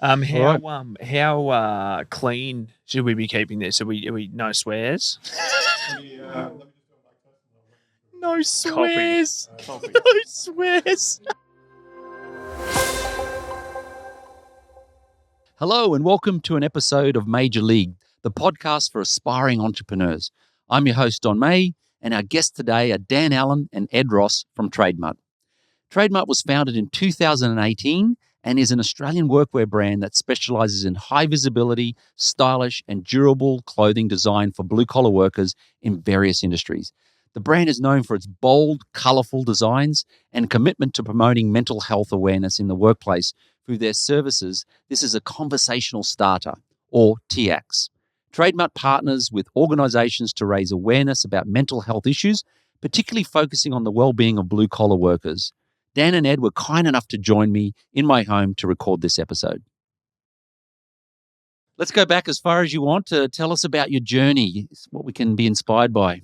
How clean should we be keeping this? Are we no swears? No swears. Copy. No swears. Hello and welcome to an episode of Meijor League, the podcast for aspiring entrepreneurs. I'm your host, Don Meij, and our guests today are Dan Allan and Ed Ross from Trademutt. Trademutt was founded in 2018 and is an Australian workwear brand that specialises in high visibility, stylish and durable clothing designed for blue-collar workers in various industries. The brand is known for its bold, colourful designs and commitment to promoting mental health awareness in the workplace. Through their services, this is a conversational starter, or TIACS. Trademutt partners with organisations to raise awareness about mental health issues, particularly focusing on the well-being of blue-collar workers. Dan and Ed were kind enough to join me in my home to record this episode. Let's go back as far as you want to tell us about your journey, what we can be inspired by.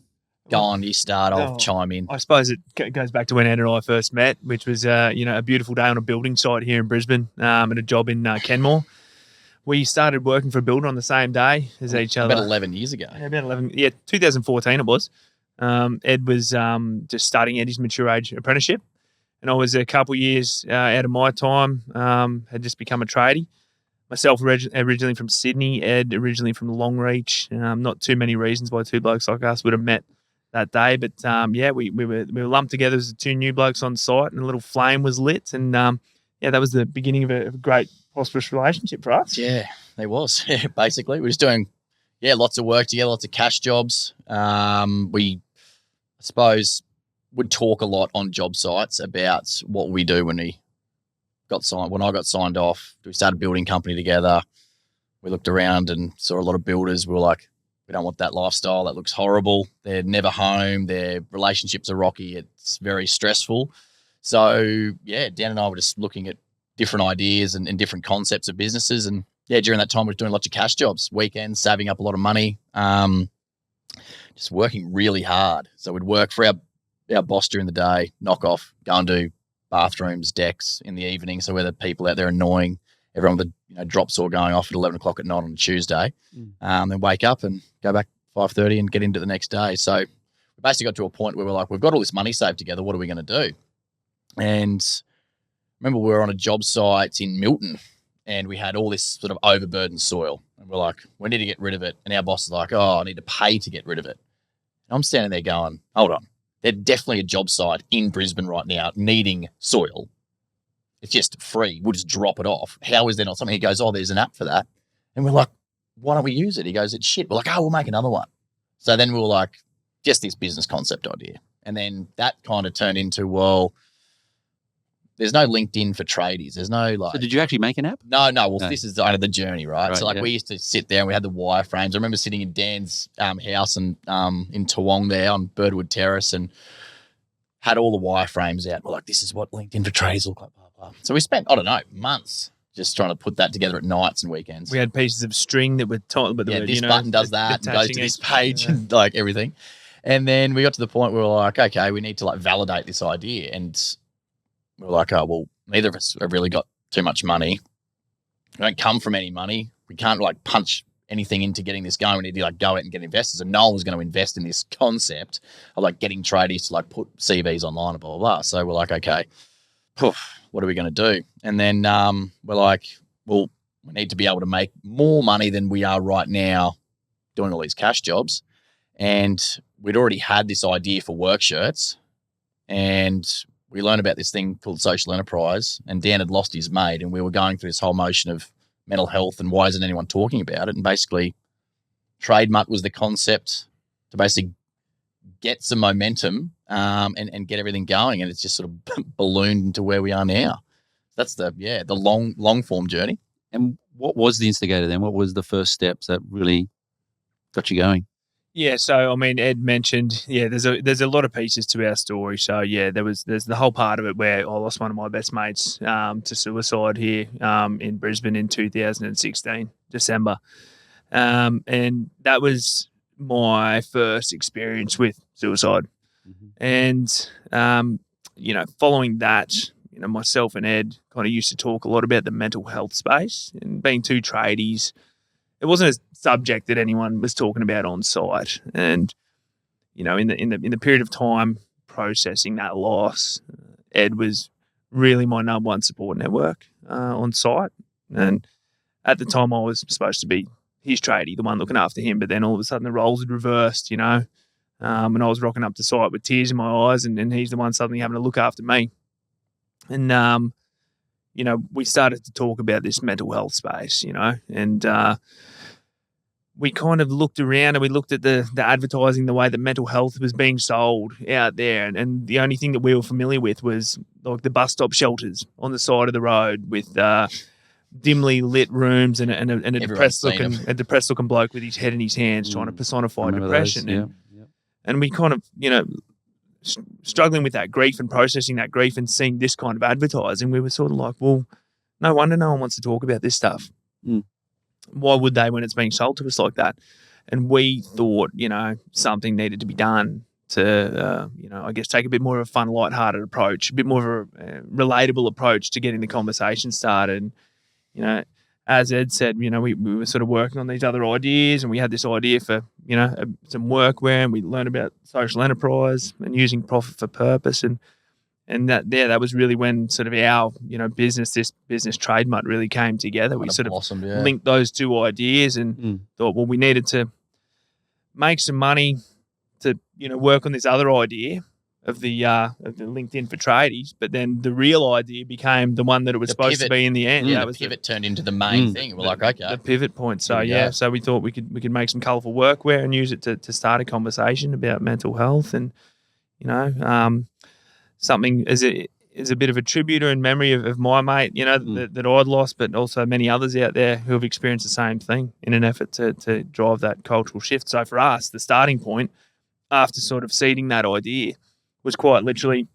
Go on, you start. I'll chime in. I suppose it goes back to when Ed and I first met, which was a beautiful day on a building site here in Brisbane at a job in Kenmore. We started working for a builder on the same day as each other. About 11 years ago. Yeah, about 11. Yeah, 2014 it was. Ed was just starting at his mature age apprenticeship. And I was a couple of years out of my time, had just become a tradie. Myself originally from Sydney, Ed originally from Longreach. Not too many reasons why two blokes like us would have met that day. But, we were lumped together as two new blokes on site and a little flame was lit. And, that was the beginning of a great, prosperous relationship for us. Yeah, there was. Yeah, basically. We were just doing, lots of work together, lots of cash jobs. We, I suppose, would talk a lot on job sites about what we do when I got signed off. We started a building company together. We looked around and saw a lot of builders. We were like, we don't want that lifestyle. That looks horrible. They're never home. Their relationships are rocky. It's very stressful. So, Dan and I were just looking at different ideas and different concepts of businesses. And, during that time, we were doing lots of cash jobs, weekends, saving up a lot of money, just working really hard. So we'd work for our boss during the day, knock off, go and do bathrooms, decks in the evening. So we're the people out there annoying everyone with the drop saw going off at 11 o'clock at night on a Tuesday, then wake up and go back 5:30 and get into the next day. So we basically got to a point where we're like, we've got all this money saved together. What are we going to do? And I remember we were on a job site in Milton and we had all this sort of overburdened soil. And we're like, we need to get rid of it. And our boss is like, I need to pay to get rid of it. And I'm standing there going, hold on. There's definitely a job site in Brisbane right now needing soil. It's just free. We'll just drop it off. How is there not something? He goes, there's an app for that. And we're like, why don't we use it? He goes, it's shit. We're like, we'll make another one. So then we were like, just this business concept idea. And then that kind of turned into, there's no LinkedIn for tradies. There's no So did you actually make an app? No. Well, this is the journey, right? So we used to sit there and we had the wireframes. I remember sitting in Dan's house and in Toowong there on Birdwood Terrace and had all the wireframes out. We're like, this is what LinkedIn for tradies look like, blah, blah. So we spent, months just trying to put that together at nights and weekends. We had pieces of string that would talk about this button does that and goes to this page and like everything. And then we got to the point where we were like, okay, we need to validate this idea. And we were like, neither of us have really got too much money. We don't come from any money. We can't punch anything into getting this going. We need to go out and get investors. And no one was going to invest in this concept of getting tradies to put CVs online and blah, blah, blah. So we're like, okay, what are we going to do? And then we're like, we need to be able to make more money than we are right now doing all these cash jobs. And we'd already had this idea for work shirts and we learned about this thing called social enterprise and Dan had lost his mate and we were going through this whole motion of mental health and why isn't anyone talking about it? And basically Trademutt was the concept to basically get some momentum and get everything going. And it's just sort of ballooned into where we are now. That's the long form journey. And what was the instigator then? What was the first steps that really got you going? Yeah, so Ed mentioned, there's a lot of pieces to our story. So there's the whole part of it where I lost one of my best mates to suicide here in Brisbane in 2016 December, and that was my first experience with suicide. Mm-hmm. And following that, myself and Ed kind of used to talk a lot about the mental health space, and being two tradies, it wasn't a subject that anyone was talking about on site. And, in the period of time processing that loss, Ed was really my number one support network on site. And at the time I was supposed to be his tradie, the one looking after him, but then all of a sudden the roles had reversed, and I was rocking up to site with tears in my eyes, and he's the one suddenly having to look after me. And, we started to talk about this mental health space, and we kind of looked around and we looked at the advertising, the way that mental health was being sold out there. And the only thing that we were familiar with was like the bus stop shelters on the side of the road with dimly lit rooms and a depressed looking bloke with his head in his hands trying to personify depression. And we kind of, struggling with that grief and processing that grief and seeing this kind of advertising, we were sort of like, well, no wonder no one wants to talk about this stuff. Why would they when it's being sold to us like that? And we thought, something needed to be done to, I guess take a bit more of a fun, lighthearted approach, a bit more of a relatable approach to getting the conversation started. And, as Ed said, we were sort of working on these other ideas, and we had this idea for, some workwear, and we learned about social enterprise and using profit for purpose. And that was really when sort of our, business Trademutt really came together. We sort of linked those two ideas and thought, well, we needed to make some money to, work on this other idea of the LinkedIn for tradies, but then the real idea became the one that it was supposed to be in the end. Yeah, the pivot turned into the main thing. We're like, okay. The pivot point. So so we thought we could make some colourful workwear and use it to start a conversation about mental health, and something as a bit of a tribute or in memory of my mate, that I'd lost, but also many others out there who have experienced the same thing in an effort to drive that cultural shift. So for us, the starting point after sort of seeding that idea was quite literally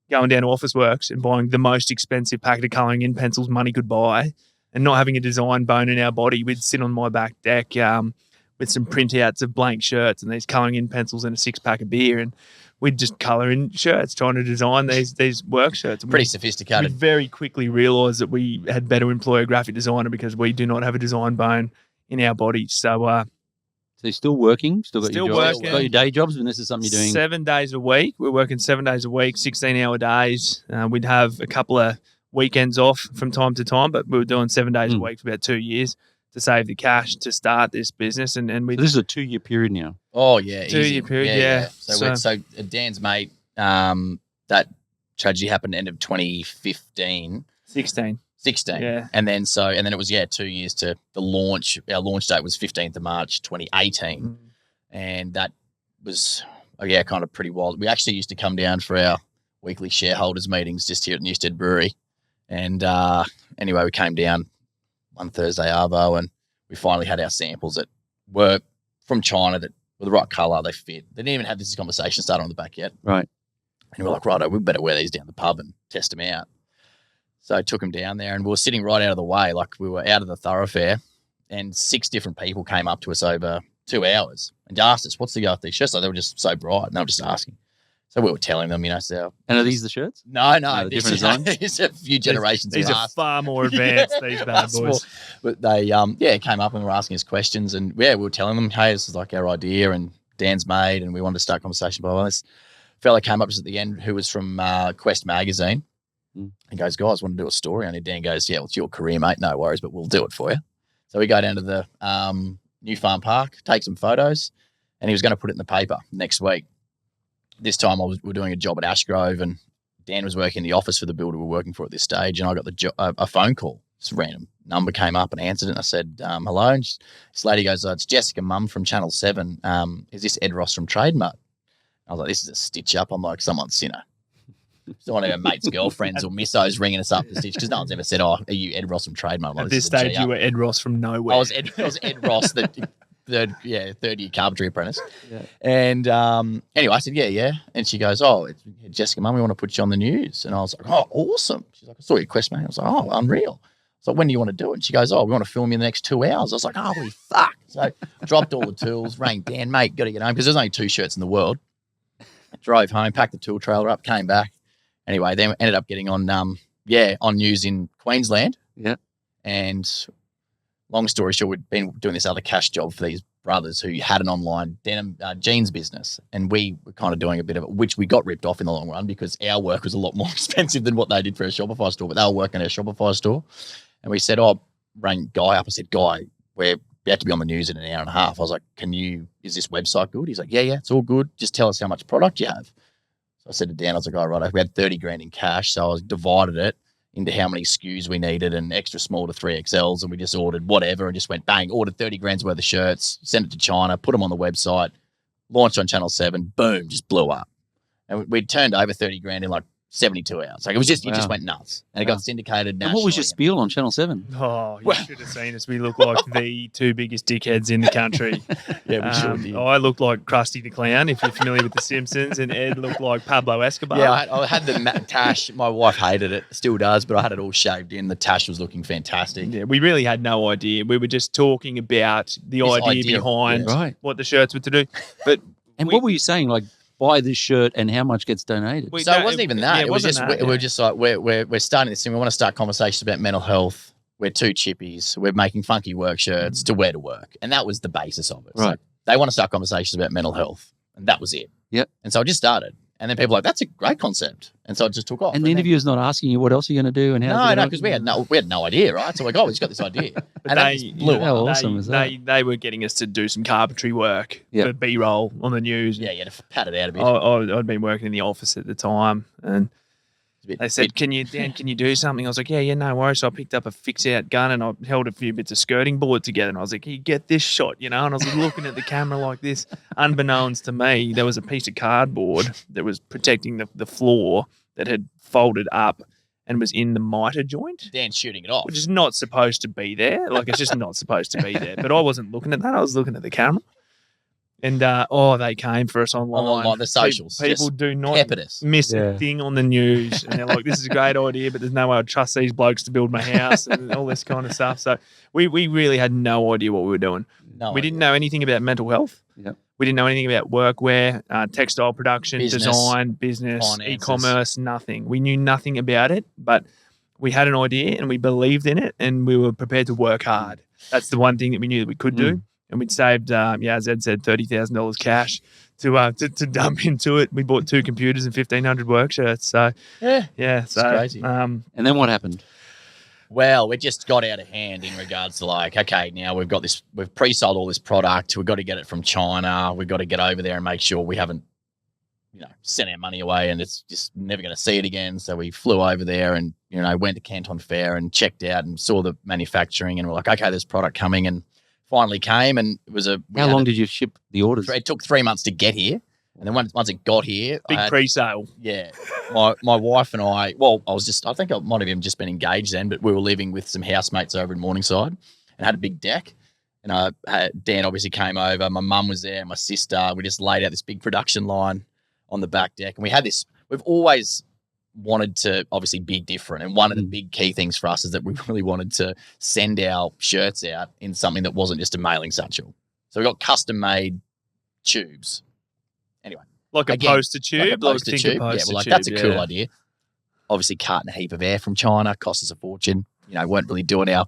going down to Officeworks and buying the most expensive packet of colouring in pencils money could buy, and not having a design bone in our body. We'd sit on my back deck with some printouts of blank shirts and these colouring in pencils and a 6-pack of beer, and we'd just colour in shirts, trying to design these work shirts. Pretty sophisticated. We very quickly realised that we had better employ a graphic designer because we do not have a design bone in our bodies. So you're still working? Still got still your jobs? working. Got your day jobs, and this is something you're doing? 7 days a week. We're working 7 days a week, 16-hour days. We'd have a couple of weekends off from time to time, but we were doing 7 days a week for about 2 years to save the cash to start this business. And so this is a 2-year period now? Oh, yeah. 2-year period, yeah. So Dan's mate, that tragedy happened end of 2015. 16. Yeah. And then it was 2 years to the launch. Our launch date was 15th of March 2018. And that was kind of pretty wild. We actually used to come down for our weekly shareholders meetings just here at Newstead Brewery. And anyway, we came down one Thursday arvo, and we finally had our samples that were from China that were the right colour, they fit. They didn't even have this conversation started on the back yet. Right. And we're like, righto, we better wear these down the pub and test them out. So I took them down there, and we were sitting right out of the way, like we were out of the thoroughfare, and 6 different people came up to us over 2 hours and asked us, what's the go with these shirts? Like, they were just so bright, and they were just asking. So we were telling them, So, and are these the shirts? No, the different design. It's a few generations. These are far more advanced. These bad boys. But they came up and were asking us questions, and we were telling them, hey, this is like our idea, and Dan's made, and we wanted to start a conversation. Blah, blah, blah. This fella came up just at the end who was from Quest magazine. And goes, guys, want to do a story on it? Dan goes, yeah, well, it's your career, mate. No worries, but we'll do it for you. So we go down to the New Farm Park, take some photos, and he was going to put it in the paper next week. This time we were doing a job at Ashgrove, and Dan was working in the office for the builder we were working for at this stage, and I got a phone call. This random number came up and answered it, and I said, hello. And this lady goes, it's Jessica Mum from Channel 7. Is this Ed Ross from Trademutt? I was like, this is a stitch up. I'm like, someone's, so one of our mates' girlfriends or missos ringing us up to stitch, because no one's ever said, are you Ed Ross from Trademutt? Like, at this stage, you were Ed Ross from nowhere. I was Ed Ross, the third-year carpentry apprentice. Yeah. And anyway, I said, yeah. And she goes, it's Jessica Mum, we want to put you on the news. And I was like, oh, awesome. She's like, I saw your Quest, mate. I was like, oh, unreal. So when do you want to do it? And she goes, we want to film you in the next 2 hours. I was like, holy fuck. So I dropped all the tools, rang Dan, mate, got to get home, because there's only 2 shirts in the world. I drove home, packed the tool trailer up, came back. Anyway, then ended up getting on on news in Queensland. Yeah. And long story short, we'd been doing this other cash job for these brothers who had an online denim jeans business, and we were kind of doing a bit of it, which we got ripped off in the long run because our work was a lot more expensive than what they did for a Shopify store, but they were working at a Shopify store. And we said, rang Guy up. I said, Guy, we have to be on the news in an hour and a half. I was like, is this website good? He's like, yeah, it's all good. Just tell us how much product you have. So I said to Dan, I was like, all right, we had 30 grand in cash. So I divided it into how many SKUs we needed and extra small to 3XLs, and we just ordered whatever and just went bang, ordered 30 grand's worth of shirts, sent it to China, put them on the website, launched on Channel 7, boom, just blew up. And we turned over 30 grand in like 72 hours. Like it was just, it just went nuts. And it got syndicated nationally. And what was your spiel on Channel 7? Oh, you should have seen us. We look like the two biggest dickheads in the country. Yeah, we sure did. I looked like Krusty the Clown, if you're familiar with The Simpsons, and Ed looked like Pablo Escobar. Yeah, I had the tash. My wife hated it, still does, but I had it all shaved in. The tash was looking fantastic. Yeah, we really had no idea. We were just talking about the idea behind what the shirts were to do. But what were you saying? Like, buy this shirt and how much gets donated? So it wasn't even that. It was just we're just like we're starting this thing. We want to start conversations about mental health. We're two chippies. We're making funky work shirts to wear to work, and that was the basis of it. Right. So they want to start conversations about mental health, and that was it. Yep. And so I just started, and then people were like, "That's a great concept," and so it just took off. And the interviewer's not asking you what else you're going to do and how. No, because we had no idea, right? So we're like, we just got this idea, and they blew up. How awesome is that? They were getting us to do some carpentry work for B-roll on the news. Yeah, you had to pat it out a bit. I'd been working in the office at the time, and they said, can you do something? I was like, yeah, no worries. So I picked up a fix-out gun and I held a few bits of skirting board together, and I was like, can you get this shot, And I was looking at the camera like this. Unbeknownst to me, there was a piece of cardboard that was protecting the floor that had folded up and was in the mitre joint. Dan shooting it off. Which is not supposed to be there. Like, it's just not supposed to be there. But I wasn't looking at that. I was looking at the camera. And, they came for us online. On the socials. People do not us. miss a thing on the news. And they're like, this is a great idea, but there's no way I'd trust these blokes to build my house and all this kind of stuff. So we really had no idea what we were doing. We didn't know anything about mental health. Yep. We didn't know anything about workwear, textile production, design, business, finances. e-commerce, nothing. We knew nothing about it, but we had an idea and we believed in it and we were prepared to work hard. That's the one thing that we knew that we could do. And we'd saved, as Ed said, $30,000 cash to dump into it. We bought 2 computers and 1,500 work shirts. So, so it's crazy. And then what happened? Well, we just got out of hand in regards to like, okay, now we've got this, we've pre-sold all this product. We've got to get it from China. We've got to get over there and make sure we haven't, sent our money away and it's just never going to see it again. So we flew over there and, went to Canton Fair and checked out and saw the manufacturing and we're like, okay, there's product coming, and finally came, and it was How long did you ship the orders? It took 3 months to get here. And then once it got here, big pre-sale. Yeah. My wife and I think I might have even just been engaged then, but we were living with some housemates over in Morningside and had a big deck. And Dan obviously came over. My mum was there, my sister. We just laid out this big production line on the back deck. And we had this, we've always wanted to obviously be different. And one of the big key things for us is that we really wanted to send our shirts out in something that wasn't just a mailing satchel. So we got custom made tubes. Anyway. Like a poster tube? Like a poster tube. That's a cool idea. Obviously carting a heap of air from China, cost us a fortune. Weren't really doing our,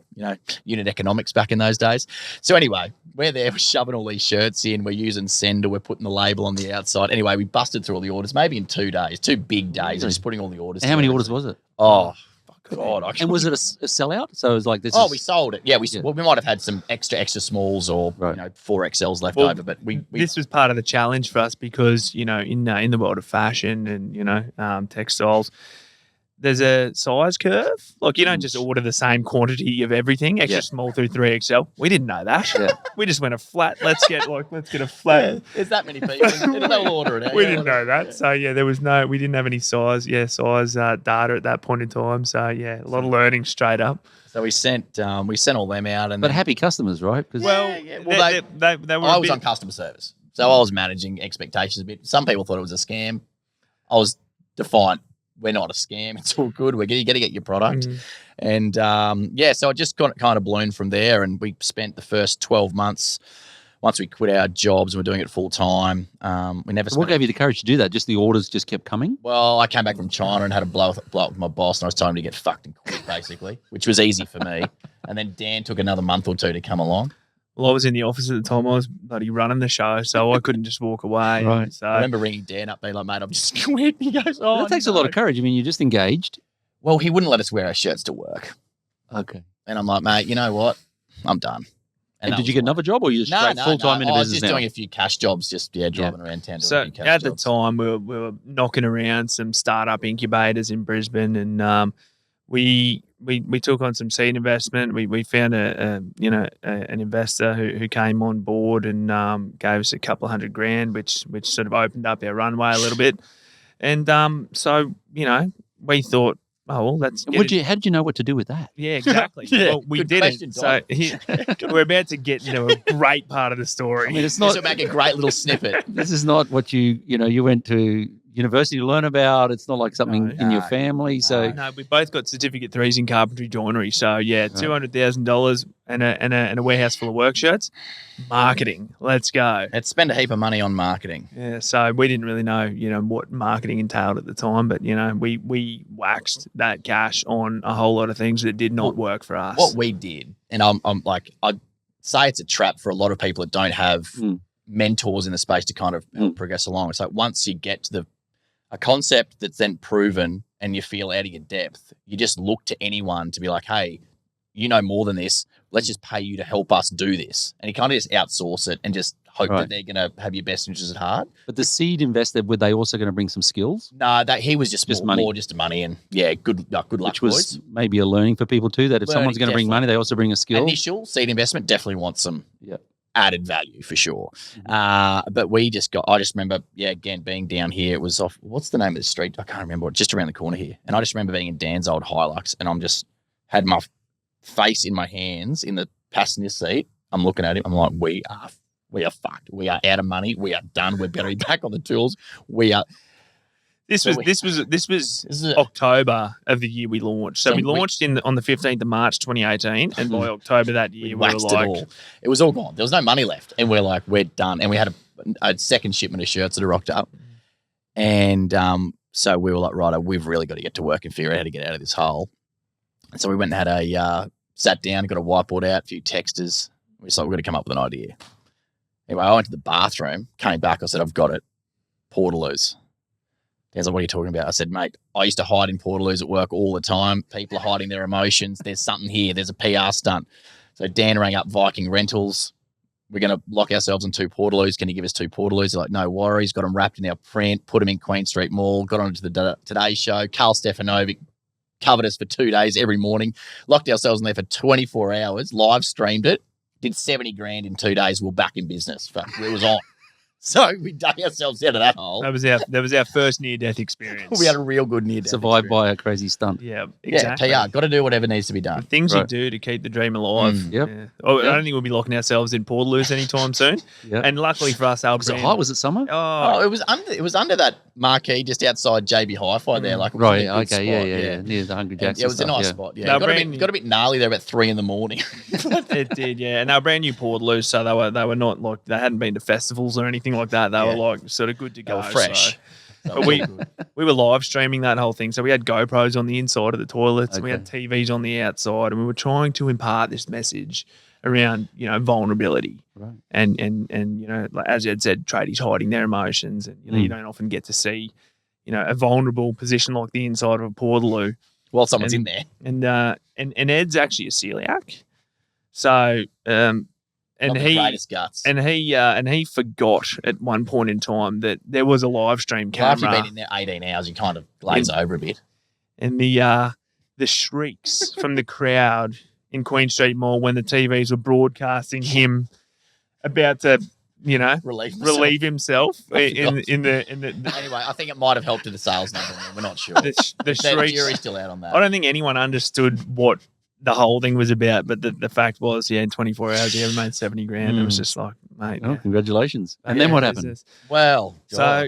unit economics back in those days. So anyway, we're there, we're shoving all these shirts in, we're using sender, we're putting the label on the outside. Anyway, we busted through all the orders, maybe in 2 days, 2 big days of just putting all the orders How many orders was it? Oh, God. And was it a sellout? So it was like this. We sold it. Yeah, we might have had some extra smalls or 4XLs left over, but we this was part of the challenge for us because in the world of fashion and textiles, there's a size curve. Like, you don't just order the same quantity of everything, extra small through 3XL. We didn't know that. Yeah. We just went a flat. Let's get a flat. Yeah, there's that many people. They'll order it. We didn't know that. So there was we didn't have any size data at that point in time. So a lot of learning straight up. So we sent all them out, but happy customers, right? Well, they were. I was on customer service, so I was managing expectations a bit. Some people thought it was a scam. I was defiant. We're not a scam. It's all good. You got to get your product. And, so it just got kind of ballooned from there. And we spent the first 12 months once we quit our jobs and we're doing it full time, we never. What gave you the courage to do that? Just the orders just kept coming? Well, I came back from China and had a blow up with my boss, and I was telling him to get fucked and quit, basically, which was easy for me. And then Dan took another month or two to come along. Well, I was in the office at the time. I was bloody running the show, so I couldn't just walk away. Right. So I remember ringing Dan up, being like, "Mate, I'm just quit." He goes, "Oh, That takes a lot of courage. I mean, you're just engaged. Well, he wouldn't let us wear our shirts to work, Okay. and I'm like, "Mate, you know what? I'm done." And that did you was get like- another job, or you just straight full time into I was business just now? doing a few cash jobs, just driving around town. Doing a So few cash at the jobs. time, we were knocking around some startup incubators in Brisbane, and we took on some seed investment. We found an investor who came on board and gave us a couple of $100,000, which sort of opened up our runway a little bit. And so we thought, oh well, that's How did you know what to do with that? yeah, exactly. Yeah, Well, we good didn't. question, So we're about to get a great part of the story. I mean, it's This not. will make a great little snippet. This is not what you went to university to learn about. It's not like something No. in your No. family. So No, we both got certificate 3s in carpentry joinery. So yeah, $200,000 and a warehouse full of work shirts. Marketing, let's go. Let's spend a heap of money on marketing. Yeah, so we didn't really know, what marketing entailed at the time, but we waxed that cash on a whole lot of things that did not work for us. What we did, and I'm like, I'd say it's a trap for a lot of people that don't have mentors in the space to kind of help progress along. It's like once you get to a concept that's then proven and you feel out of your depth, you just look to anyone to be like, hey, you know more than this. Let's just pay you to help us do this. And you kind of just outsource it and just hope that they're going to have your best interests at heart. but the seed investor, were they also going to bring some skills? No, that he was just money. more just money and good luck, Which was boys. maybe a learning for people too, that if Learning, someone's going to bring money, they also bring a skill. Initial seed investment definitely wants some Yeah. added value for sure. But I just remember, again, being down here, it was off, what's the name of the street? I can't remember, just around the corner here. And I just remember being in Dan's old Hilux and I'm just had my face in my hands in the passenger seat. I'm looking at him. I'm like, we are fucked. We are out of money. We are done. We're going to be back on the tools. We are. This was This is October of the year we launched. So we launched on the 15th of March 2018, and by October that year we were waxed like, it all. It was all gone. There was no money left, and we're like, we're done. And we had a second shipment of shirts that had rocked up, and so we were like, right, we've really got to get to work and figure out how to get out of this hole. And so we went and had sat down, got a whiteboard out, a few texters. We just like, we're going to come up with an idea. Anyway, I went to the bathroom, came back, I said, I've got it. Portaloos. Dan's like, what are you talking about? I said, mate, I used to hide in Portaloos at work all the time. People are hiding their emotions. There's something here. There's a PR stunt. So Dan rang up Viking Rentals. We're going to lock ourselves in 2 Portaloos. Can you give us 2 Portaloos? They're like, no worries. Got them wrapped in our print, put them in Queen Street Mall, got onto the Today Show. Carl Stefanovic covered us for 2 days every morning, locked ourselves in there for 24 hours, live streamed it, did 70 grand in 2 days. We're back in business. Fuck, it was on. So we dug ourselves out of that hole. that was our first near-death experience. We had a real good near-death Survived experience. by a crazy stunt. Yeah, Yeah, exactly. got to do whatever needs to be The done. things you Right. do to keep the dream alive. Yep. Yeah. I don't think we'll be locking ourselves in Portaloos anytime soon. Yeah. And luckily for us, our Was it brand. hot? Was it summer? Oh, it was under that marquee just outside JB Hi-Fi there. Like it was Right. in a good Okay. spot, Yeah. Near the Hungry And Jacks. it was a and stuff, nice yeah. spot. No, Yeah, brand- got a bit gnarly there about 3 a.m. It did, yeah. And our brand new Portaloos, so they were not like, they hadn't been to festivals or anything like that. They were like sort of good to They go. were fresh. So. But we were live streaming that whole thing. So we had GoPros on the inside of the toilets, and we had TVs on the outside, and we were trying to impart this message around, vulnerability. Right. And like as Ed said, tradies hiding their emotions, and you don't often get to see, a vulnerable position like the inside of a Portaloo. While someone's in there. And Ed's actually a celiac. So Not the greatest guts. and he forgot at one point in time that there was a live stream Well, after camera, you've been in there 18 hours, you kind of glaze over a bit. and the shrieks from the crowd in Queen Street Mall when the TVs were broadcasting him about to, relieve himself in the Anyway, I think it might have helped with the sales number. We're not sure. the shrieks. Jury's still out on that. I don't think anyone understood what the whole thing was about, but the fact was, in 24 hours, he ever made 70 grand. It was just like, mate. Oh, congratulations. And then what happened? Well, So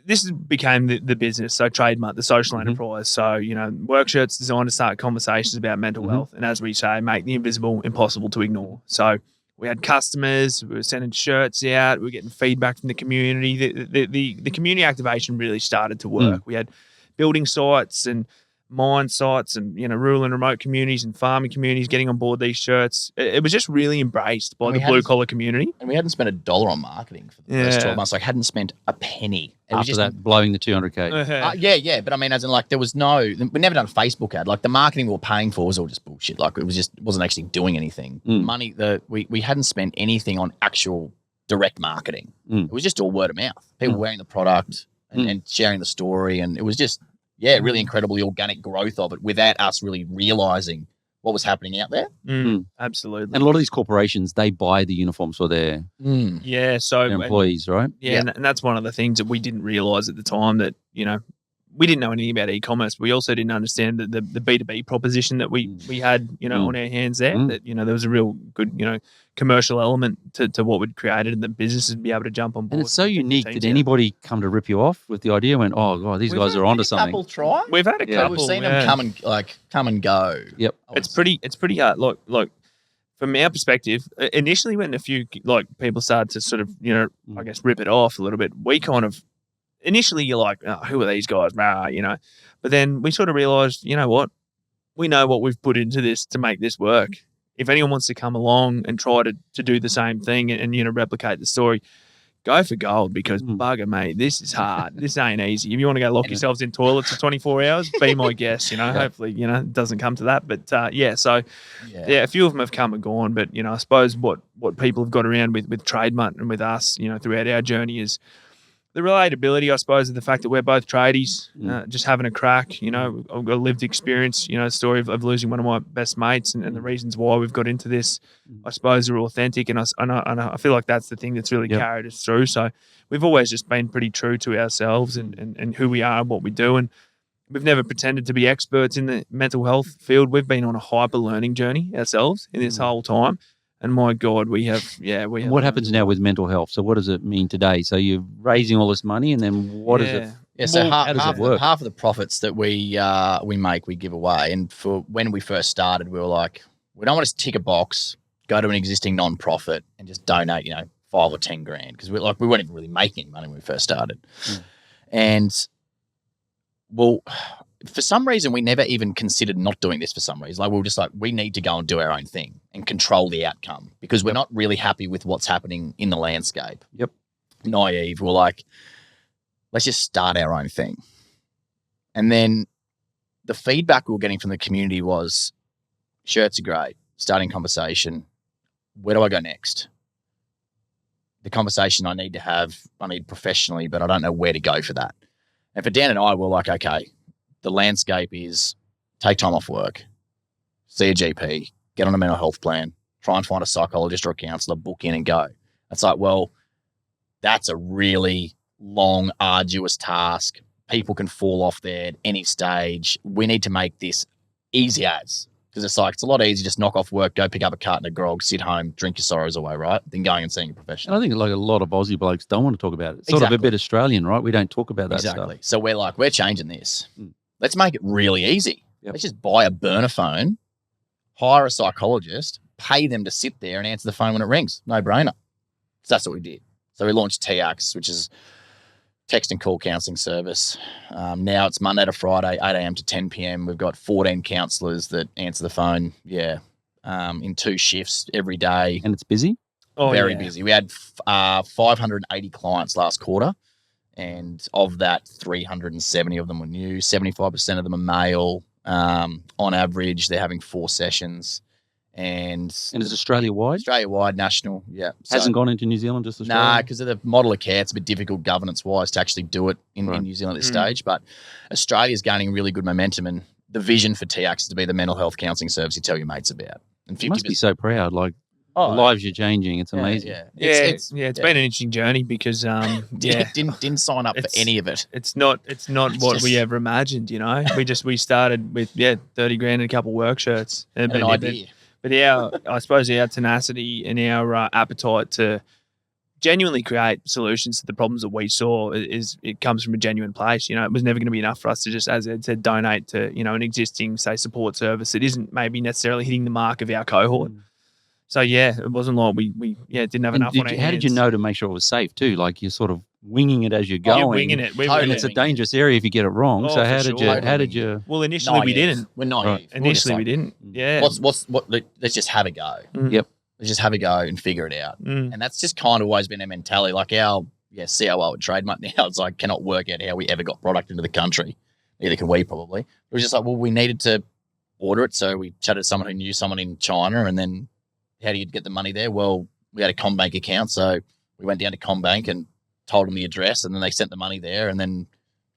this became the business. So Trademutt, the social enterprise. So, work shirts designed to start conversations about mental health. And as we say, make the invisible impossible to ignore. So We had customers. We were sending shirts out. We were getting feedback from the community. The community activation really started to work. We had building sites and mine sites and, rural and remote communities and farming communities getting on board these shirts. It was just really embraced by the blue collar community. And we hadn't spent $1 on marketing for the first 12 months. Like, hadn't spent a penny. It was After just that, blowing the 200K. yeah. But I mean, as in, like, there was we never done a Facebook ad. Like, the marketing we were paying for was all just bullshit. Like, it wasn't actually doing anything. Money, we hadn't spent anything on actual direct marketing. It was just all word of mouth. People wearing the product and sharing the story. And it was just, really incredible, the organic growth of it without us really realizing what was happening out there. Absolutely. And a lot of these corporations, they buy the uniforms for their employees, right? Yeah, and that's one of the things that we didn't realize at the time, that, we didn't know anything about e-commerce. But we also didn't understand the B2B proposition that we had, on our hands there. That, there was a real good, commercial element to what we'd created, and the businesses would be able to jump on board. And it's so unique. Did anybody come to rip you off with the idea? Went, oh God, these guys are onto something. We've had a couple. We've seen them come and go. Yep. It's pretty hard. Look, from our perspective, initially when a few people started to sort of, I guess, rip it off a little bit, we kind of, initially you're like, oh, who are these guys? But then we sort of realized, you know what? We know what we've put into this to make this work. If anyone wants to come along and try to do the same thing and replicate the story, go for gold, because bugger, mate, this is hard. This ain't easy. If you want to go lock yourselves in toilets for 24 hours, be my guest, hopefully, it doesn't come to that. But a few of them have come and gone. But, I suppose what people have got around with Trademutt and with us, throughout our journey is the relatability, I suppose, of the fact that we're both tradies, just having a crack. I've got a lived experience, story of losing one of my best mates, and the reasons why we've got into this, I suppose, are authentic. And I feel like that's the thing that's really carried us through. So we've always just been pretty true to ourselves and who we are and what we do. And we've never pretended to be experts in the mental health field. We've been on a hyper learning journey ourselves in this whole time. And my God, we have. What happens now with mental health? So what does it mean today? So you're raising all this money, and then what is it? Yeah, so how does it work? Half of the profits that we make, we give away. And for when we first started, we were like, we don't want to tick a box, go to an existing non-profit and just donate, $5 or $10 grand, because we weren't even really making any money when we first started. And for some reason, we never even considered not doing this for some reason. Like, we were just like, we need to go and do our own thing and control the outcome, because we're not really happy with what's happening in the landscape. Yep. Naive. We're like, let's just start our own thing. And then the feedback we were getting from the community was, shirts are great, starting conversation. Where do I go next? The conversation I need professionally, but I don't know where to go for that. And for Dan and I, we're like, okay, the landscape is take time off work, see a GP, get on a mental health plan, try and find a psychologist or a counsellor, book in and go. It's like, well, that's a really long, arduous task. People can fall off there at any stage. We need to make this easy as, because it's a lot easier, just knock off work, go pick up a carton of grog, sit home, drink your sorrows away, right? Than going and seeing a professional. And I think a lot of Aussie blokes don't want to talk about it. It's sort of a bit Australian, right? We don't talk about that stuff. So we're like, we're changing this. Let's make it really easy. Yep. Let's just buy a burner phone, hire a psychologist, pay them to sit there and answer the phone when it rings. No brainer. So that's what we did. So we launched TIACS, which is text and call counselling service. Now it's Monday to Friday, 8 a.m. to 10 p.m. We've got 14 counsellors that answer the phone, in 2 shifts every day. And it's busy? Very busy. We had 580 clients last quarter. And of that, 370 of them were new. 75% of them are male. On average, they're having 4 sessions. And it's Australia-wide? Australia-wide, national, yeah. Hasn't gone into New Zealand, just Australia? Nah, because of the model of care, it's a bit difficult governance-wise to actually do it in New Zealand at this stage. But Australia's gaining really good momentum, and the vision for TIACS is to be the mental health counselling service you tell your mates about. And you must be so proud, the lives you're changing. It's amazing. It's been an interesting journey, because didn't sign up for any of it. It's not what we ever imagined. We started with 30 grand and a couple of work shirts and an idea. But I suppose our tenacity and our appetite to genuinely create solutions to the problems that we saw it comes from a genuine place. It was never going to be enough for us to just, as Ed said, donate to an existing, say, support service that isn't maybe necessarily hitting the mark of our cohort. So yeah, it wasn't like we didn't have enough on our hands. How did you know to make sure it was safe too? Like you're sort of winging it as you're going. You're winging it. Totally. And it's a dangerous area if you get it wrong. Oh, so how for did sure. you? How did you? Well, initially we didn't. We're naive. Right. Initially we didn't. Yeah. Let's just have a go. Yep. Let's just have a go and figure it out. Mm. And that's just kind of always been our mentality. Like our COO at Trademutt now, it's like cannot work out how we ever got product into the country. Neither can we probably. It was just like, well, we needed to order it. So we chatted to someone who knew someone in China, and then how do you get the money there? Well, we had a CommBank account. So we went down to CommBank and told them the address, and then they sent the money there, and then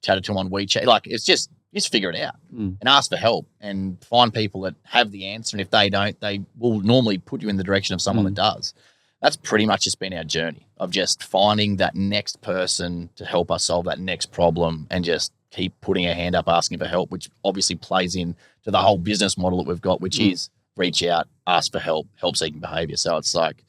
chatted to them on WeChat. Like it's just figure it out and ask for help and find people that have the answer. And if they don't, they will normally put you in the direction of someone that does. That's pretty much just been our journey of just finding that next person to help us solve that next problem and just keep putting our hand up, asking for help, which obviously plays in to the whole business model that we've got, which is reach out, ask for help, help-seeking behaviour. So it's like,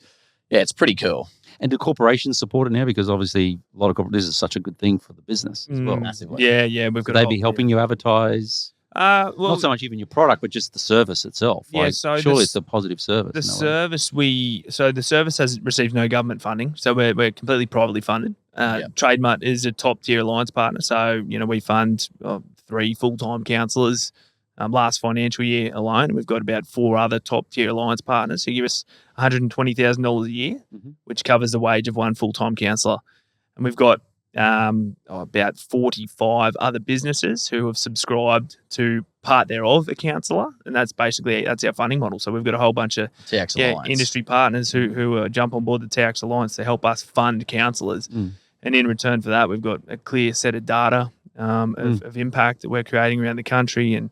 yeah, it's pretty cool. And do corporations support it now? Because obviously a lot of this is such a good thing for the business as well. Massively. Yeah. We've got. Could they be helping you advertise? Well, Not so much even your product, but just the service itself. Yeah, Like, so surely it's a positive service. The service has received no government funding, so we're completely privately funded. Trademutt is a top tier alliance partner, so we fund 3 full-time counsellors. Last financial year alone, we've got about 4 other top tier alliance partners who give us $120,000 a year, which covers the wage of 1 full-time counsellor, and we've got about 45 other businesses who have subscribed to part thereof a counsellor, and that's our funding model. So we've got a whole bunch of TIACS Alliance. industry partners who jump on board the TIACS Alliance to help us fund counsellors. And in return for that, we've got a clear set of data of impact that we're creating around the country. And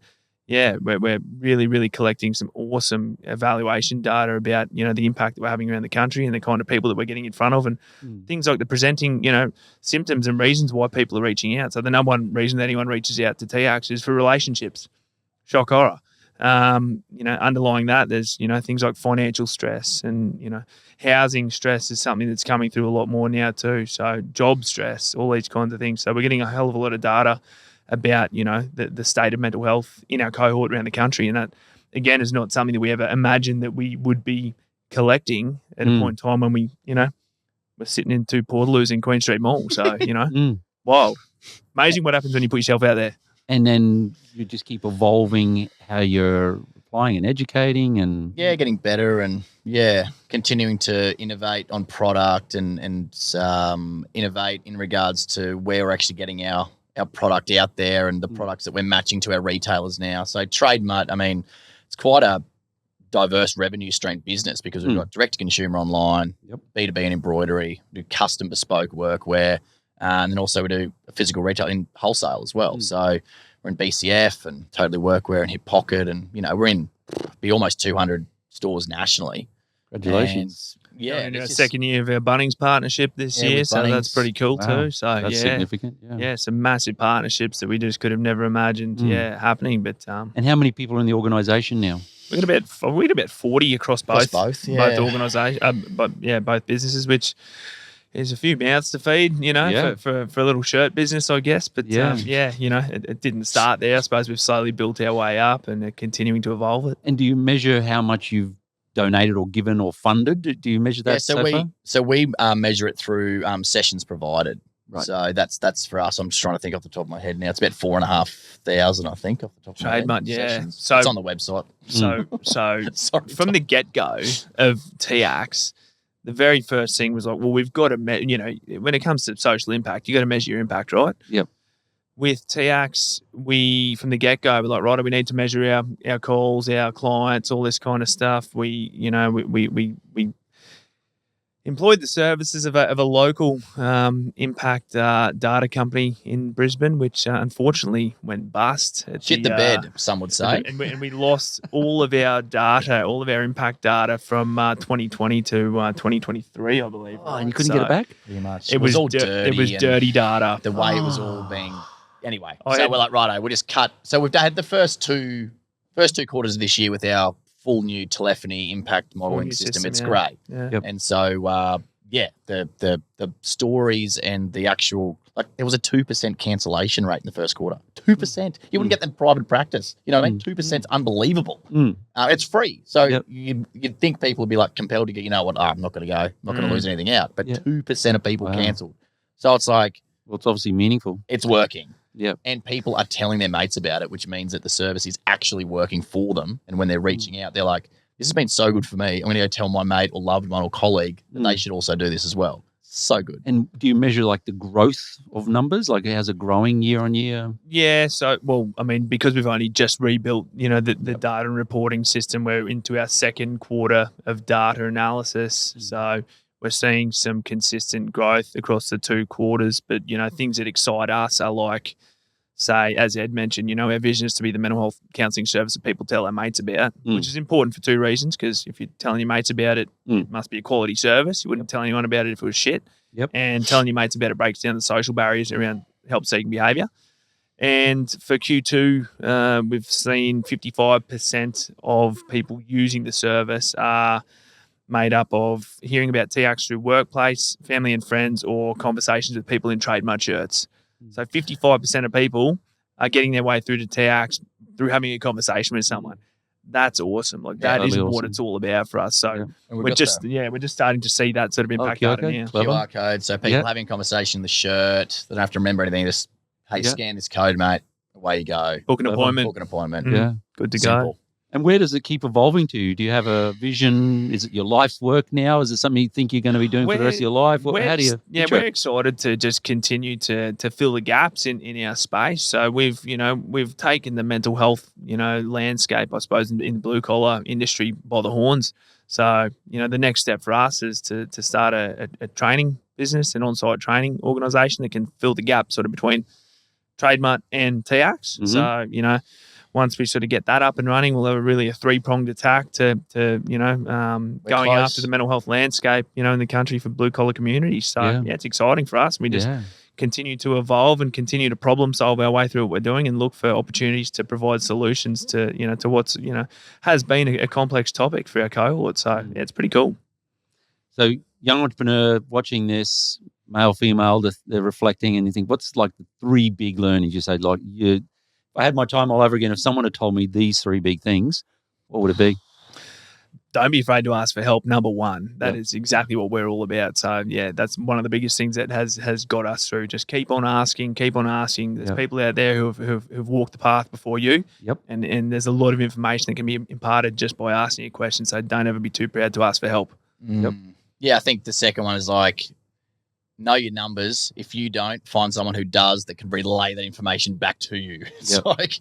we're really, really collecting some awesome evaluation data about, the impact that we're having around the country and the kind of people that we're getting in front of, and things like the presenting, symptoms and reasons why people are reaching out. So the number one reason that anyone reaches out to TIACS is for relationships. Shock horror. Underlying that, there's, things like financial stress and, housing stress is something that's coming through a lot more now too. So job stress, all these kinds of things. So we're getting a hell of a lot of data about, the state of mental health in our cohort around the country. And that, again, is not something that we ever imagined that we would be collecting at a point in time when we, we're sitting in 2 Portaloos in Queen Street Mall. So, wild. Amazing what happens when you put yourself out there. And then you just keep evolving how you're applying and educating and... Yeah, getting better and, continuing to innovate on product and innovate in regards to where we're actually getting our product out there and the products that we're matching to our retailers now. So Trademutt, it's quite a diverse revenue stream business because we've got direct-to-consumer online, B2B and embroidery, we do custom bespoke workwear, and then also we do physical retail in wholesale as well. So we're in BCF and Totally Workwear and Hip Pocket, and we're in almost 200 stores nationally. Congratulations. And, our second year of our Bunnings partnership this year, so that's pretty cool too. So that's significant. Some massive partnerships that we just could have never imagined happening. But and how many people are in the organisation now? We got about 40 across both organisations, both businesses, which is a few mouths to feed, for a little shirt business, I guess. But it didn't start there. I suppose we've slowly built our way up and are continuing to evolve it. And do you measure how much you've donated or given or funded? Do you measure that? So we measure it through sessions provided. Right. So that's for us. I'm just trying to think off the top of my head now. It's about 4,500, I think, off the top of my head. Trademutt, sessions. So it's on the website. So from the get-go of TIACS, the very first thing was like, well, we've got to, when it comes to social impact, you got to measure your impact, right? Yep. With TIACS, we, from the get-go, we're like, right, we need to measure our calls, our clients, all this kind of stuff. We employed the services of a local impact data company in Brisbane, which unfortunately went bust. Shit the bed, some would say. And we lost all of our data, all of our impact data from 2020 to 2023, I believe. Oh, and you couldn't get it back? Pretty much. It was all dirty. It was dirty data. The way it was all being... Anyway, we're like, righto, we'll just cut. So we've had the first two quarters of this year with our full new telephony impact modelling system. It's great. Yeah. Yep. And so, the stories and the actual Like there was a 2% cancellation rate in the first quarter. 2%. You wouldn't get that in private practice. You know what I mean? 2% is unbelievable. It's free. So you'd think people would be like compelled to get, you know what, I'm not going to go. I'm not going to lose anything out. But 2% of people cancelled. So it's like. Well, it's obviously meaningful. It's working. Yeah. And people are telling their mates about it, which means that the service is actually working for them. And when they're reaching out, they're like, this has been so good for me. I'm going to go tell my mate or loved one or colleague that they should also do this as well. So good. And do you measure like the growth of numbers? Like how's it growing year on year? Yeah. So, well, I mean, because we've only just rebuilt, you know, the data and reporting system, we're into our second quarter of data analysis. So we're seeing some consistent growth across the 2 quarters. But, you know, things that excite us are like, say, as Ed mentioned, you know, our vision is to be the mental health counselling service that people tell their mates about, which is important for 2 reasons. Because if you're telling your mates about it, it must be a quality service. You wouldn't tell anyone about it if it was shit. Yep. And telling your mates about it breaks down the social barriers around help-seeking behaviour. And for Q2, we've seen 55% of people using the service are made up of hearing about TIACS through workplace, family and friends, or conversations with people in Trademutt shirts. So 55% of people are getting their way through to TIACS through having a conversation with someone. That's awesome. Like that is what it's all about for us. So we're just starting to see that sort of impact out now. QR code. So people having a conversation in the shirt, they don't have to remember anything. Just scan this code, mate. Away you go. Book an appointment. Yeah, good to Simple. go. And where does it keep evolving to? Do you have a vision? Is it your life's work now? Is it something you think you're going to be doing for the rest of your life? How do you? Yeah, we're excited to just continue to fill the gaps in our space. So we've taken the mental health landscape, I suppose, in the blue collar industry by the horns. So the next step for us is to start a training business, an on-site training organisation that can fill the gap sort of between Trademutt and TIACS. So once we sort of get that up and running, we'll have a 3-pronged attack to going after the mental health landscape, in the country for blue collar communities. So it's exciting for us. We just continue to evolve and continue to problem solve our way through what we're doing and look for opportunities to provide solutions to what's has been a complex topic for our cohort. So it's pretty cool. So young entrepreneur watching this, male, female, they're reflecting, and you think, what's like the 3 big learnings you say, like if I had my time all over again, if someone had told me these 3 big things, what would it be? Don't be afraid to ask for help. Number 1, that is exactly what we're all about. So that's one of the biggest things that has got us through. Just keep on asking. There's people out there who've walked the path before you. Yep. And there's a lot of information that can be imparted just by asking a question. So don't ever be too proud to ask for help. Yep. Yeah, I think the second one is like, know your numbers. If you don't, find someone who does that can relay that information back to you. It's like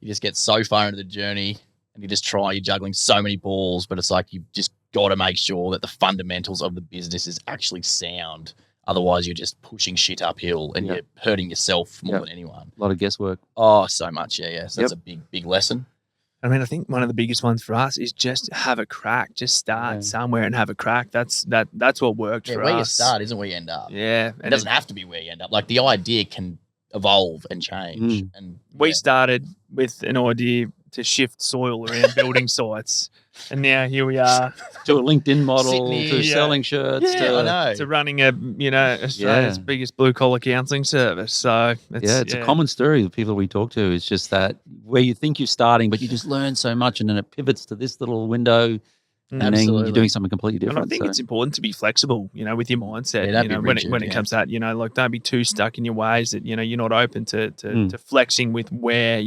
you just get so far into the journey and you're juggling so many balls, but it's like you've just got to make sure that the fundamentals of the business is actually sound. Otherwise, you're just pushing shit uphill and you're hurting yourself more than anyone. A lot of guesswork. Oh, so much. Yeah. So that's a big lesson. I mean, I think one of the biggest ones for us is just have a crack. Just start somewhere and have a crack. That's what worked for us. Where you start isn't where you end up. Yeah. It doesn't have to be where you end up. Like the idea can evolve and change. And we started with an idea to shift soil around building sites. And now here we are. To a LinkedIn model, to selling shirts, to running Australia's biggest blue collar counselling service. So it's a common story of people we talk to. It's just that where you think you're starting, but you just learn so much, and then it pivots to this little window, and then you're doing something completely different. And I think it's important to be flexible, with your mindset. When it comes to that, like don't be too stuck in your ways that you're not open to flexing with where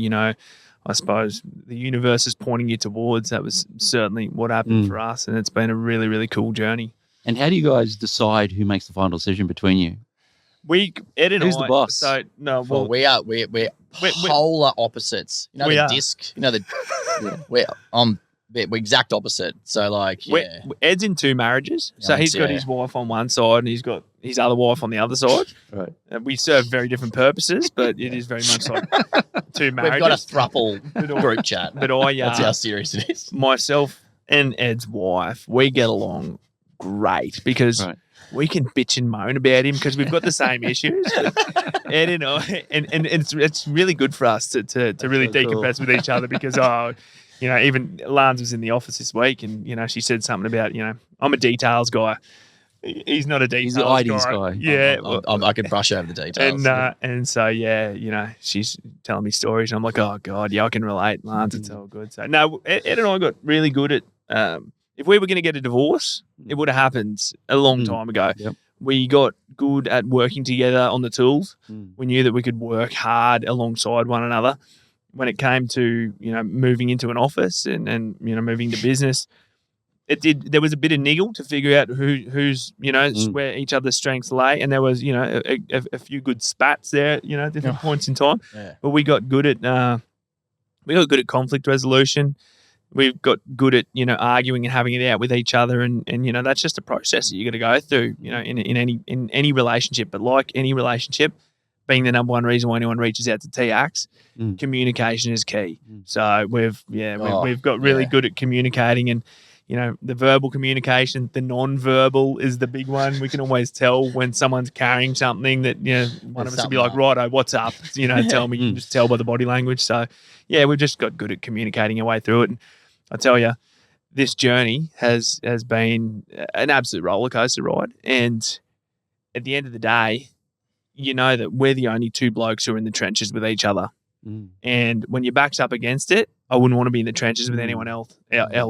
I suppose the universe is pointing you towards. That was certainly what happened for us, and it's been a really, really cool journey. And how do you guys decide who makes the final decision between you? Ed and Who's the boss? So no, we're polar opposites. The disc. We're exact opposite. So Ed's in 2 marriages. So he's got his wife on one side and he's got his other wife on the other side. Right. We serve very different purposes, but it is very much like 2 marriages. We've got a throuple group chat. But that's how serious it is. Myself and Ed's wife, we get along great because we can bitch and moan about him because we've got the same issues. Ed and I, and it's really good for us to really decompress with each other because even Lance was in the office this week and, she said something about, I'm a details guy. He's not a details He's the ideas guy. Yeah. I could brush over the details. And so, yeah, she's telling me stories. And I'm like, oh, God, yeah, I can relate, Lance. It's all good. So, no, Ed and I got really good at if we were going to get a divorce, it would have happened a long time ago. Yep. We got good at working together on the tools. We knew that we could work hard alongside one another. When it came to, moving into an office and moving to business, there was a bit of niggle to figure out who's where each other's strengths lay, and there was a few good spats there at different points in time. Yeah. But we got good at conflict resolution. We've got good at arguing and having it out with each other, and that's just a process that you got to go through in any relationship. But like any relationship, being the number one reason why anyone reaches out to TIACS, communication is key. So we've got really good at communicating, and the verbal communication, the non-verbal is the big one. We can always tell when someone's carrying something that, one of us will be like, righto, what's up? Tell me. You can just tell by the body language. So, yeah, we've just got good at communicating our way through it. And I tell you, this journey has been an absolute roller coaster ride. And at the end of the day, that we're the only two blokes who are in the trenches with each other. And when your back's up against it, I wouldn't want to be in the trenches with anyone else.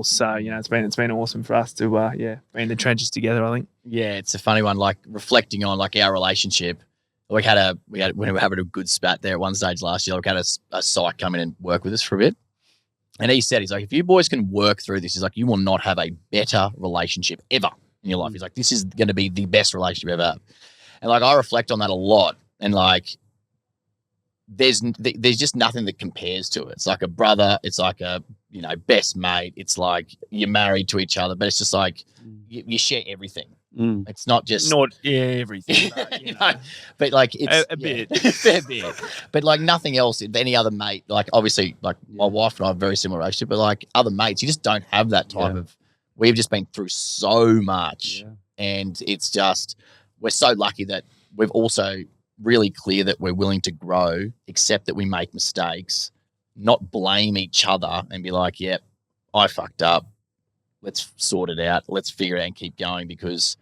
So, it's been awesome for us to be in the trenches together, I think. Yeah, it's a funny one. Like reflecting on like our relationship, we were having a good spat there at one stage last year. We had a psych come in and work with us for a bit. And he said, he's like, if you boys can work through this, he's like, you will not have a better relationship ever in your life. He's like, this is going to be the best relationship ever have. And like, I reflect on that a lot. And like, there's just nothing that compares to it. It's like a brother. It's like a, best mate. It's like you're married to each other, but it's just like you share everything. It's not just everything, but, but like it's a bit, a fair bit, but like nothing else. Any other mate, like obviously, like my wife and I have a very similar relationship, but like other mates, you just don't have that type of. We've just been through so much, and it's just we're so lucky that we've also really clear that we're willing to grow, accept that we make mistakes, not blame each other, and be like, "Yep, I fucked up. Let's sort it out. Let's figure it out and keep going," because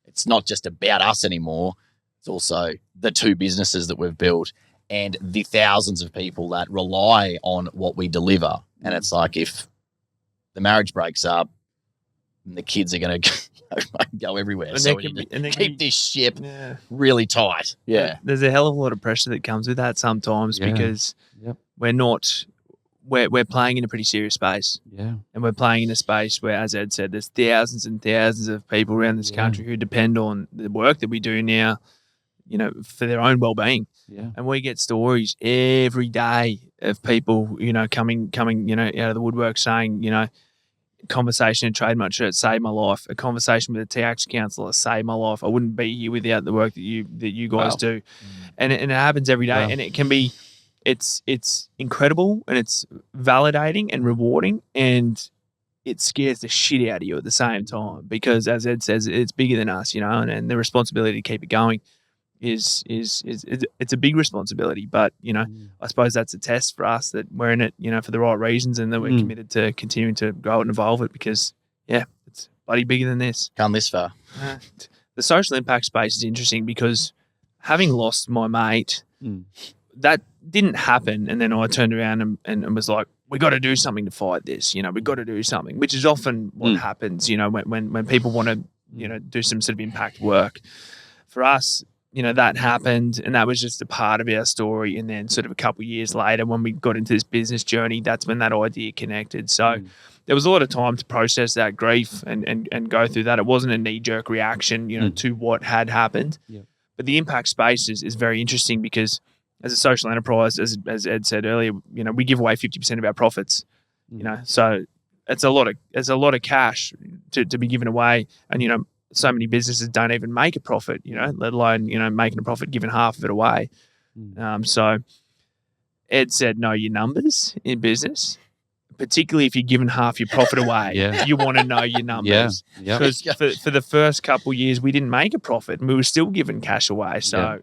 it's not just about us anymore. It's also the two businesses that we've built and the thousands of people that rely on what we deliver. And it's like if the marriage breaks up, the kids are going to go everywhere. And so we need to keep this ship really tight. Yeah. There's a hell of a lot of pressure that comes with that sometimes because we're playing in a pretty serious space. Yeah. And we're playing in a space where, as Ed said, there's thousands and thousands of people around this country who depend on the work that we do now, for their own well-being. Yeah. And we get stories every day of people, coming, out of the woodwork saying, conversation in Trademutt shirt saved my life. A conversation with a TIACS counsellor saved my life. I wouldn't be here without the work that you guys do. And it happens every day. And it can be, it's incredible and it's validating and rewarding, and it scares the shit out of you at the same time because, as Ed says, it's bigger than us, and the responsibility to keep it going is it's a big responsibility. But I suppose that's a test for us that we're in it, for the right reasons, and that we're committed to continuing to grow it and evolve it because it's bloody bigger than this. Come this far. The social impact space is interesting because having lost my mate, that didn't happen, and then I turned around and was like, we got to do something to fight this. We got to do something, which is often what happens. When people want to do some sort of impact work. For us, that happened, and that was just a part of our story. And then sort of a couple of years later, when we got into this business journey, that's when that idea connected. So there was a lot of time to process that grief and go through that. It wasn't a knee-jerk reaction, to what had happened. Yeah. But the impact space is very interesting because as a social enterprise, as Ed said earlier, we give away 50% of our profits. So it's a lot of cash to be given away, and so many businesses don't even make a profit, let alone making a profit, giving half of it away. So Ed said, know your numbers in business, particularly if you're giving half your profit away. You want to know your numbers. Because for the first couple of years, we didn't make a profit and we were still giving cash away. So.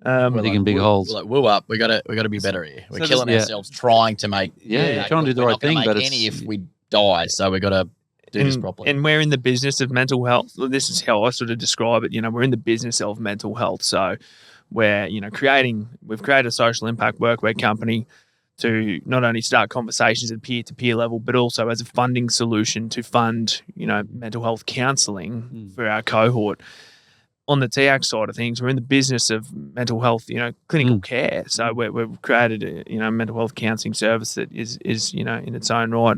We're digging big holes. We're like, woo up. We got to be better here. We're killing ourselves trying to make. Trying to do the right thing, but it's if we die. So we got to do this properly. And we're in the business of mental health. Well, this is how I sort of describe it. We're in the business of mental health. So we're, we've created a social impact workwear company to not only start conversations at peer-to-peer level, but also as a funding solution to fund, mental health counselling for our cohort. On the TIACS side of things, we're in the business of mental health, clinical care. So we've created a mental health counselling service that is in its own right,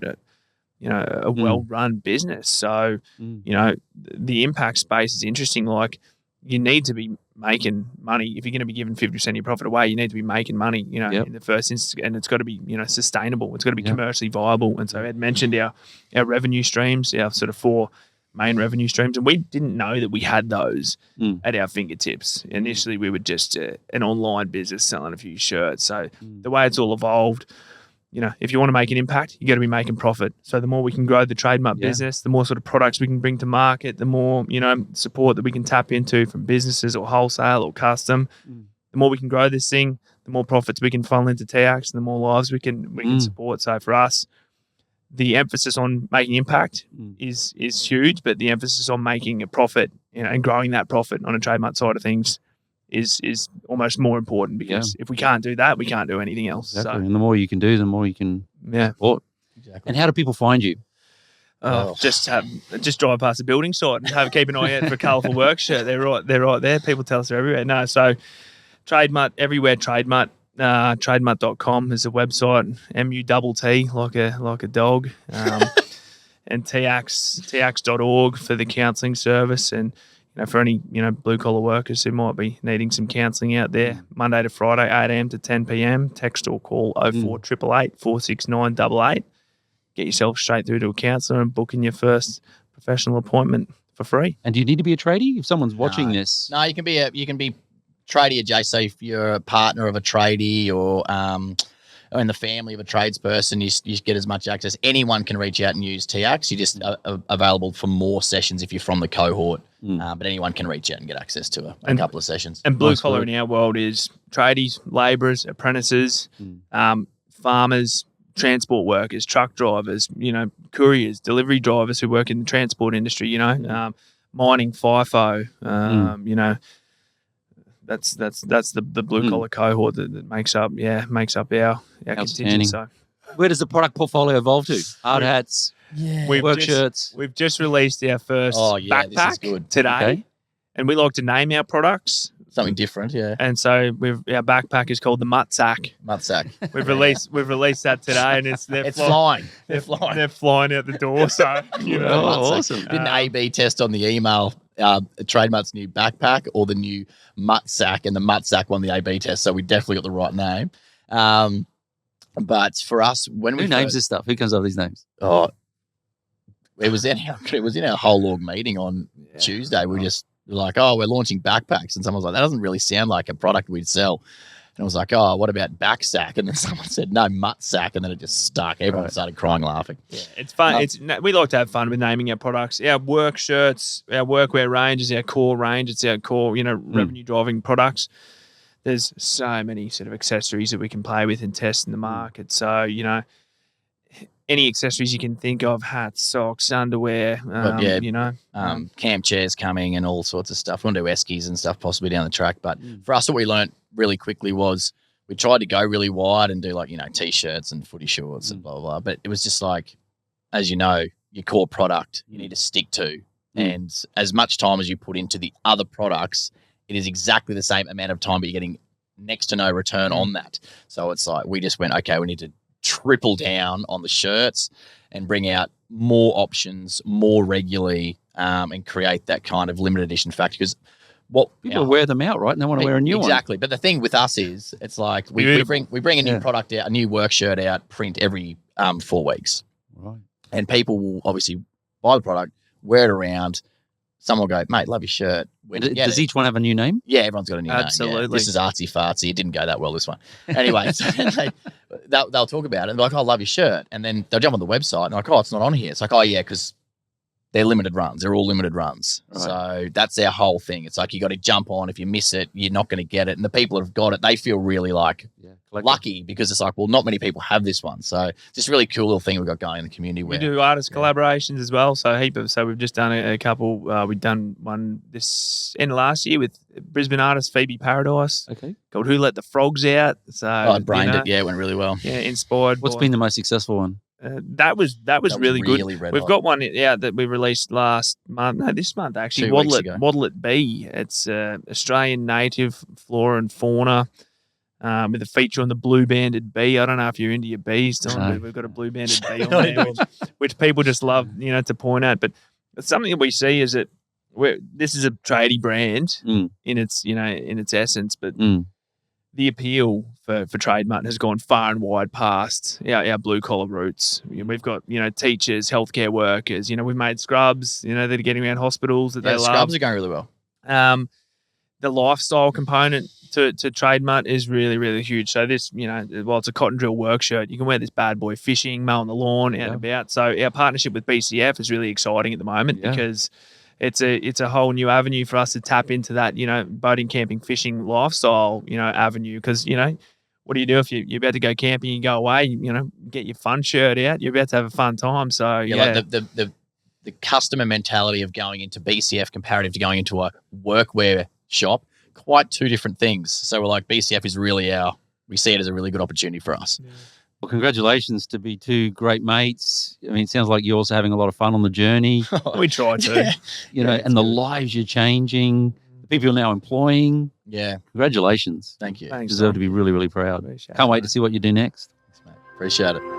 a well-run business. So, the impact space is interesting. Like, you need to be making money. If you're going to be giving 50% of your profit away, you need to be making money, in the first instance, and it's got to be, sustainable. It's got to be commercially viable. And so Ed mentioned our revenue streams, our sort of 4 main revenue streams, and we didn't know that we had those at our fingertips. Initially, we were just an online business selling a few shirts. So the way it's all evolved, if you want to make an impact, you got to be making profit. So the more we can grow the Trademutt business, the more sort of products we can bring to market, the more, support that we can tap into from businesses or wholesale or custom. The more we can grow this thing, the more profits we can funnel into TIACS, and the more lives we can support. So for us, the emphasis on making impact is huge, but the emphasis on making a profit, and growing that profit on a Trademutt side of things is almost more important, because if we can't do that, we can't do anything else. Exactly. So, and the more you can do, the more you can support. Exactly. And how do people find you? Just drive past the building site and keep an eye out for a colourful work shirt. They're right there. People tell us they're everywhere. No, so Trademutt, everywhere Trademutt. Trademutt.com is a website, MUTT, like a dog, and TIACS.org for the counselling service, and for any blue collar workers who might be needing some counselling out there, Monday to Friday, 8 a.m. to 10 p.m. Text or call 0488 469 88. Get yourself straight through to a counsellor and book in your first professional appointment for free. And do you need to be a tradie if someone's watching this? No, you can be tradie adjacent. If you're a partner of a tradie or in the family of a tradesperson, you get as much access. Anyone can reach out and use TIACS. You're just available for more sessions if you're from the cohort. But anyone can reach out and get access to a couple of sessions. And blue collar in our world is tradies, labourers, apprentices, farmers, transport workers, truck drivers, couriers, delivery drivers who work in the transport industry, mining, FIFO, That's the blue collar cohort that makes up our contingent. So, where does the product portfolio evolve to? Hard hats, work shirts. We've just released our first backpack today, and we like to name our products something different, And so our backpack is called the Mutt Sack. Mutt Sack. We've released that today, and it's flying. They're flying out the door. So awesome. Did an A/B test on the email. Trademutt's new backpack or the new Mutt Sack, and the Mutt Sack won the A/B test, so we definitely got the right name. But for us, who names this stuff? Who comes up with these names? Oh, it was in our whole org meeting on Tuesday. We just were like, we're launching backpacks, and someone was like, that doesn't really sound like a product we'd sell. And I was like, what about back sack? And then someone said, no, Mutt Sack. And then it just stuck. Everyone started crying, laughing. Yeah, it's fun. We like to have fun with naming our products. Our work shirts, our workwear range is our core range. It's our core, revenue driving products. There's so many sort of accessories that we can play with and test in the market. So, any accessories you can think of, hats, socks, underwear, camp chairs coming and all sorts of stuff. We want to do eskies and stuff possibly down the track. But for us, what we learnt really quickly was we tried to go really wide and do T-shirts and footy shorts and blah, blah, blah. But it was just like, as you know, your core product you need to stick to. And as much time as you put into the other products, it is exactly the same amount of time, but you're getting next to no return on that. So it's like we just went, okay, we need to triple down on the shirts and bring out more options more regularly and create that kind of limited edition factor, because people wear them out, right? And they want to wear a new one. Exactly. But the thing with us is it's like we bring a new product out, a new work shirt out, print every 4 weeks. Right. And people will obviously buy the product, wear it around. Someone will go, mate, love your shirt. Does each one have a new name? Yeah, everyone's got a new name. Absolutely. This is artsy fartsy. It didn't go that well, this one. Anyway, so they'll talk about it and they're like, I love your shirt. And then they'll jump on the website and they're like, it's not on here. It's like, because they're limited runs. They're all limited runs. Right. So that's their whole thing. It's like you got to jump on. If you miss it, you're not going to get it. And the people that have got it, they feel really like lucky because it's like, well, not many people have this one. So just a really cool little thing we've got going in the community. We do artist collaborations as well. So we've just done a couple. We've done one this end of last year with Brisbane artist Phoebe Paradise. Okay. Called Who Let the Frogs Out. So I brained it. Yeah, it went really well. Yeah, inspired. What's been the most successful one? That was really good. Red We've hot. got one that we released last month. No, this month actually. 2 weeks ago. Waddle It Bee. It's Australian native flora and fauna with a feature on the blue-banded bee. I don't know if you're into your bees, Don, but we've got a blue-banded bee on there, which people just love, to point at. But something that we see is that this is a tradie brand in its essence, but the appeal for Trademutt has gone far and wide past our blue collar roots. We've got teachers, healthcare workers. We've made scrubs. That are getting around hospitals that they love. Scrubs are going really well. The lifestyle component to Trademutt is really, really huge. So this, while it's a cotton drill work shirt, you can wear this bad boy fishing, mowing the lawn, out and about. So our partnership with BCF is really exciting at the moment because it's a whole new avenue for us to tap into that, boating, camping, fishing lifestyle, avenue. Because, what do you do if you're about to go camping, you go away, get your fun shirt out, you're about to have a fun time. So, like the customer mentality of going into BCF comparative to going into a workwear shop, quite two different things. So we're like, BCF is really we see it as a really good opportunity for us. Yeah. Well, congratulations to be two great mates. I mean, it sounds like you're also having a lot of fun on the journey. We try to. And the lives you're changing, the people you're now employing. Yeah. Congratulations. Thank you. Thanks, You deserve Don. to be really, really proud. Appreciate Can't it, wait mate. to see what you do next. Thanks, mate. Appreciate it.